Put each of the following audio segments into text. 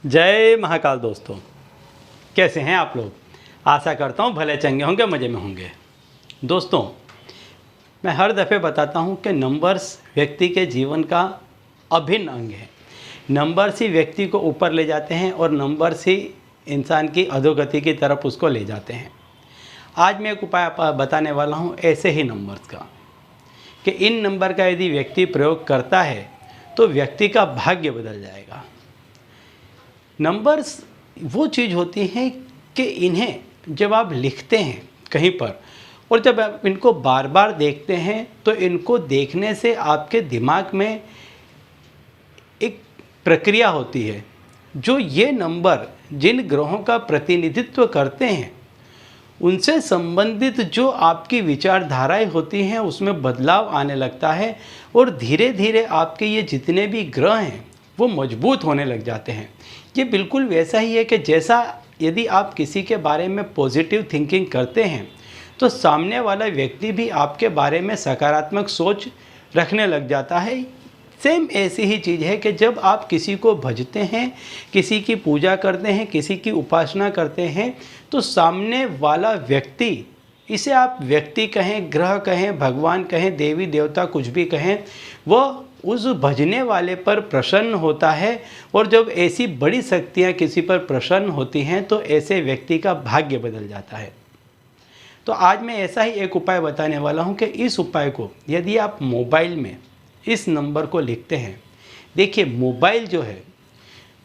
जय महाकाल दोस्तों, कैसे हैं आप लोग। आशा करता हूँ भले चंगे होंगे, मज़े में होंगे। दोस्तों, मैं हर दफ़े बताता हूँ कि नंबर्स व्यक्ति के जीवन का अभिन्न अंग है। नंबर्स ही व्यक्ति को ऊपर ले जाते हैं और नंबर्स ही इंसान की अधोगति की तरफ उसको ले जाते हैं। आज मैं एक उपाय बताने वाला हूँ ऐसे ही नंबर्स का, कि इन नंबर का यदि व्यक्ति प्रयोग करता है तो व्यक्ति का भाग्य बदल जाएगा। नंबर्स वो चीज़ होती हैं कि इन्हें जब आप लिखते हैं कहीं पर और जब आप इनको बार बार देखते हैं तो इनको देखने से आपके दिमाग में एक प्रक्रिया होती है। जो ये नंबर जिन ग्रहों का प्रतिनिधित्व करते हैं उनसे संबंधित जो आपकी विचारधाराएं होती हैं उसमें बदलाव आने लगता है और धीरे धीरे आपके ये जितने भी ग्रह हैं वो मजबूत होने लग जाते हैं। ये बिल्कुल वैसा ही है कि जैसा यदि आप किसी के बारे में पॉजिटिव थिंकिंग करते हैं तो सामने वाला व्यक्ति भी आपके बारे में सकारात्मक सोच रखने लग जाता है। सेम ऐसी ही चीज़ है कि जब आप किसी को भजते हैं, किसी की पूजा करते हैं, किसी की उपासना करते हैं तो सामने वाला व्यक्ति, इसे आप व्यक्ति कहें, ग्रह कहें, भगवान कहें, देवी देवता कुछ भी कहें, वह उस भजने वाले पर प्रसन्न होता है। और जब ऐसी बड़ी शक्तियाँ किसी पर प्रसन्न होती हैं तो ऐसे व्यक्ति का भाग्य बदल जाता है। तो आज मैं ऐसा ही एक उपाय बताने वाला हूँ कि इस उपाय को यदि आप मोबाइल में इस नंबर को लिखते हैं, देखिए मोबाइल जो है,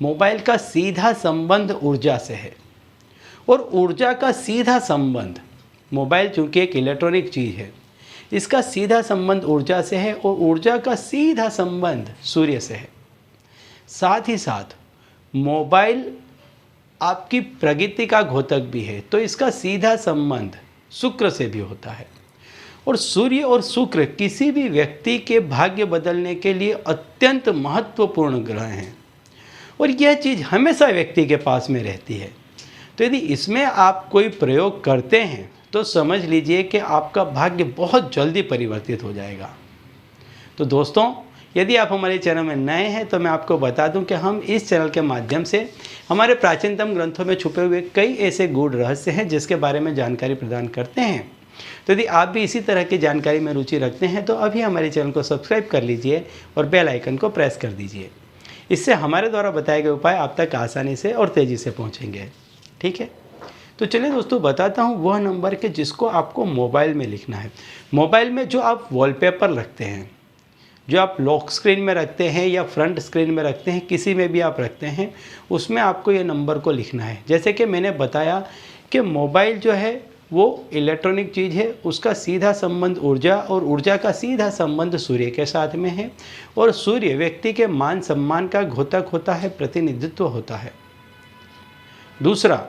मोबाइल का सीधा संबंध ऊर्जा से है और ऊर्जा का सीधा संबंध, मोबाइल चूँकि एक इलेक्ट्रॉनिक चीज़ है, इसका सीधा संबंध ऊर्जा से है और ऊर्जा का सीधा संबंध सूर्य से है। साथ ही साथ मोबाइल आपकी प्रगति का घोतक भी है, तो इसका सीधा संबंध शुक्र से भी होता है। और सूर्य और शुक्र किसी भी व्यक्ति के भाग्य बदलने के लिए अत्यंत महत्वपूर्ण ग्रह हैं और यह चीज़ हमेशा व्यक्ति के पास में रहती है। तो यदि इसमें आप कोई प्रयोग करते हैं तो समझ लीजिए कि आपका भाग्य बहुत जल्दी परिवर्तित हो जाएगा। तो दोस्तों, यदि आप हमारे चैनल में नए हैं तो मैं आपको बता दूं कि हम इस चैनल के माध्यम से हमारे प्राचीनतम ग्रंथों में छुपे हुए कई ऐसे गूढ़ रहस्य हैं जिसके बारे में जानकारी प्रदान करते हैं। तो यदि आप भी इसी तरह की जानकारी में रुचि रखते हैं तो अभी हमारे चैनल को सब्सक्राइब कर लीजिए और बेल आइकन को प्रेस कर दीजिए। इससे हमारे द्वारा बताए गए उपाय आप तक आसानी से और तेज़ी से पहुँचेंगे। ठीक है, तो चलिए दोस्तों, बताता हूँ वह नंबर के जिसको आपको मोबाइल में लिखना है। मोबाइल में जो आप वॉलपेपर रखते हैं, जो आप लॉक स्क्रीन में रखते हैं या फ्रंट स्क्रीन में रखते हैं, किसी में भी आप रखते हैं, उसमें आपको ये नंबर को लिखना है। जैसे कि मैंने बताया कि मोबाइल जो है वो इलेक्ट्रॉनिक चीज़ है, उसका सीधा संबंध ऊर्जा और ऊर्जा का सीधा संबंध सूर्य के साथ में है और सूर्य व्यक्ति के मान सम्मान का घोतक होता है, प्रतिनिधित्व होता है। दूसरा,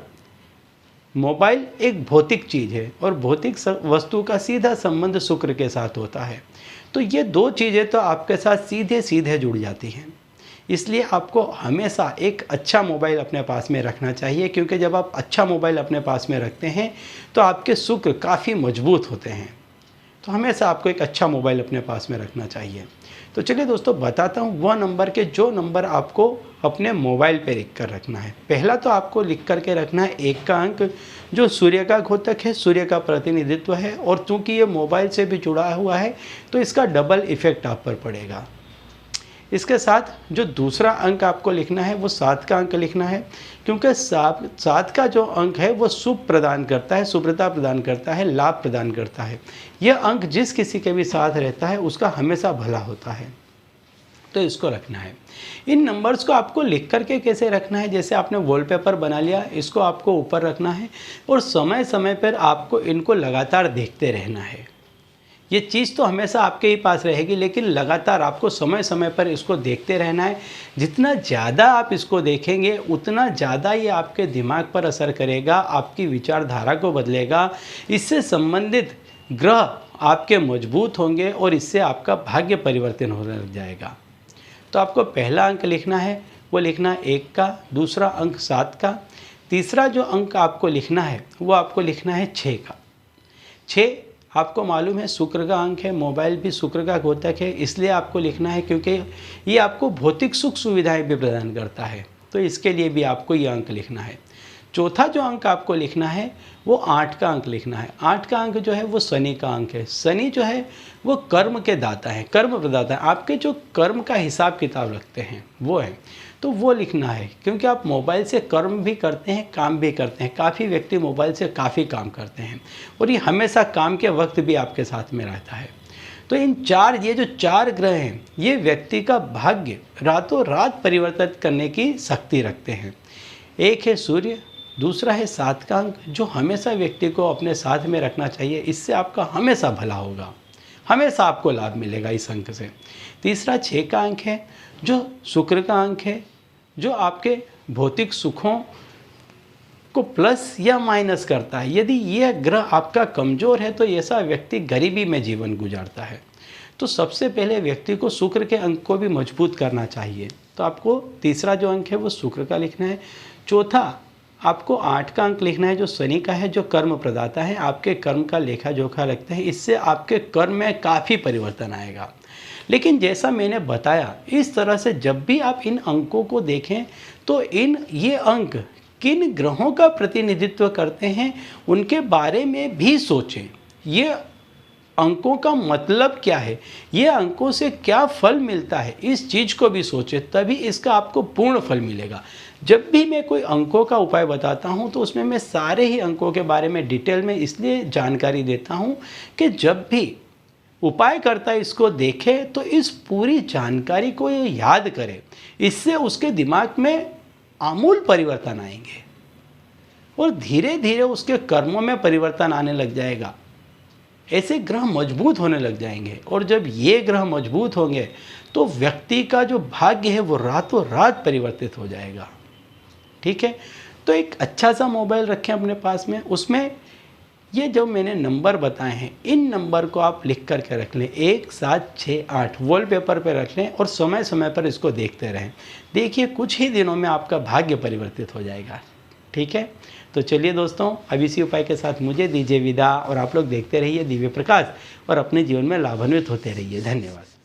मोबाइल एक भौतिक चीज़ है और भौतिक वस्तु का सीधा संबंध शुक्र के साथ होता है। तो ये दो चीज़ें तो आपके साथ सीधे सीधे जुड़ जाती हैं। इसलिए आपको हमेशा एक अच्छा मोबाइल अपने पास में रखना चाहिए, क्योंकि जब आप अच्छा मोबाइल अपने पास में रखते हैं तो आपके शुक्र काफ़ी मजबूत होते हैं। तो हमेशा आपको एक अच्छा मोबाइल अपने पास में रखना चाहिए। तो चलिए दोस्तों, बताता हूँ वह नंबर के जो नंबर आपको अपने मोबाइल पे लिख कर रखना है। पहला तो आपको लिख करके रखना है 1 का अंक, जो सूर्य का घोतक है, सूर्य का प्रतिनिधित्व है और चूँकि ये मोबाइल से भी जुड़ा हुआ है तो इसका डबल इफ़ेक्ट आप पर पड़ेगा। इसके साथ जो दूसरा अंक आपको लिखना है वो 7 का अंक लिखना है, क्योंकि 7 का जो अंक है वो शुभ प्रदान करता है, शुभ्रता प्रदान करता है, लाभ प्रदान करता है। यह अंक जिस किसी के भी साथ रहता है उसका हमेशा भला होता है, तो इसको रखना है। इन नंबर्स को आपको लिख करके कैसे रखना है, जैसे आपने वॉलपेपर बना लिया, इसको आपको ऊपर रखना है और समय समय पर आपको इनको लगातार देखते रहना है। ये चीज़ तो हमेशा आपके ही पास रहेगी, लेकिन लगातार आपको समय समय पर इसको देखते रहना है। जितना ज़्यादा आप इसको देखेंगे उतना ज़्यादा ये आपके दिमाग पर असर करेगा, आपकी विचारधारा को बदलेगा। इससे संबंधित ग्रह आपके मजबूत होंगे और इससे आपका भाग्य परिवर्तन होने लग जाएगा। तो आपको पहला अंक लिखना है वो लिखना है 1 का, दूसरा अंक 7 का, तीसरा जो अंक आपको लिखना है वो आपको लिखना है 6 का। 6 आपको मालूम है शुक्र का अंक है, मोबाइल भी शुक्र का घोतक है, इसलिए आपको लिखना है क्योंकि ये आपको भौतिक सुख सुविधाएं भी प्रदान करता है तो इसके लिए भी आपको ये अंक लिखना है। चौथा जो अंक आपको लिखना है वो 8 का अंक लिखना है। 8 का अंक जो है वो शनि का अंक है। शनि जो है वो कर्म के दाता है, कर्म प्रदाता है, आपके जो कर्म का हिसाब किताब रखते हैं वो है, तो वो लिखना है। क्योंकि आप मोबाइल से कर्म भी करते हैं, काम भी करते हैं। काफ़ी व्यक्ति मोबाइल से काफ़ी काम करते हैं और ये हमेशा काम के वक्त भी आपके साथ में रहता है। तो ये जो 4 ग्रह हैं ये व्यक्ति का भाग्य रातों रात परिवर्तित करने की शक्ति रखते हैं। एक है सूर्य, दूसरा है 7 का अंक जो हमेशा व्यक्ति को अपने साथ में रखना चाहिए। इससे आपका हमेशा भला होगा, हमेशा आपको लाभ मिलेगा इस अंक से। तीसरा 6 का अंक है जो शुक्र का अंक है, जो आपके भौतिक सुखों को प्लस या माइनस करता है। यदि यह ग्रह आपका कमज़ोर है तो ऐसा व्यक्ति गरीबी में जीवन गुजारता है। तो सबसे पहले व्यक्ति को शुक्र के अंक को भी मजबूत करना चाहिए। तो आपको तीसरा जो अंक है वो शुक्र का लिखना है। चौथा आपको 8 का अंक लिखना है जो शनि का है, जो कर्म प्रदाता है, आपके कर्म का लेखा जोखा रखते हैं। इससे आपके कर्म में काफ़ी परिवर्तन आएगा। लेकिन जैसा मैंने बताया इस तरह से जब भी आप इन अंकों को देखें तो ये अंक किन ग्रहों का प्रतिनिधित्व करते हैं उनके बारे में भी सोचें। ये अंकों का मतलब क्या है, ये अंकों से क्या फल मिलता है, इस चीज़ को भी सोचें, तभी इसका आपको पूर्ण फल मिलेगा। जब भी मैं कोई अंकों का उपाय बताता हूँ तो उसमें मैं सारे ही अंकों के बारे में डिटेल में इसलिए जानकारी देता हूँ कि जब भी उपाय करता है इसको देखे तो इस पूरी जानकारी को ये याद करे। इससे उसके दिमाग में आमूल परिवर्तन आएंगे और धीरे धीरे उसके कर्मों में परिवर्तन आने लग जाएगा। ऐसे ग्रह मजबूत होने लग जाएंगे और जब ये ग्रह मजबूत होंगे तो व्यक्ति का जो भाग्य है वो रातों रात परिवर्तित हो जाएगा। ठीक है, तो एक अच्छा सा मोबाइल रखें अपने पास में, उसमें ये जो मैंने नंबर बताए हैं इन नंबर को आप लिख करके रख लें, 1768 वॉलपेपर पर रख लें और समय समय पर इसको देखते रहें। देखिए कुछ ही दिनों में आपका भाग्य परिवर्तित हो जाएगा। ठीक है, तो चलिए दोस्तों अब इसी उपाय के साथ मुझे दीजिए विदा और आप लोग देखते रहिए दिव्य प्रकाश और अपने जीवन में लाभान्वित होते रहिए। धन्यवाद।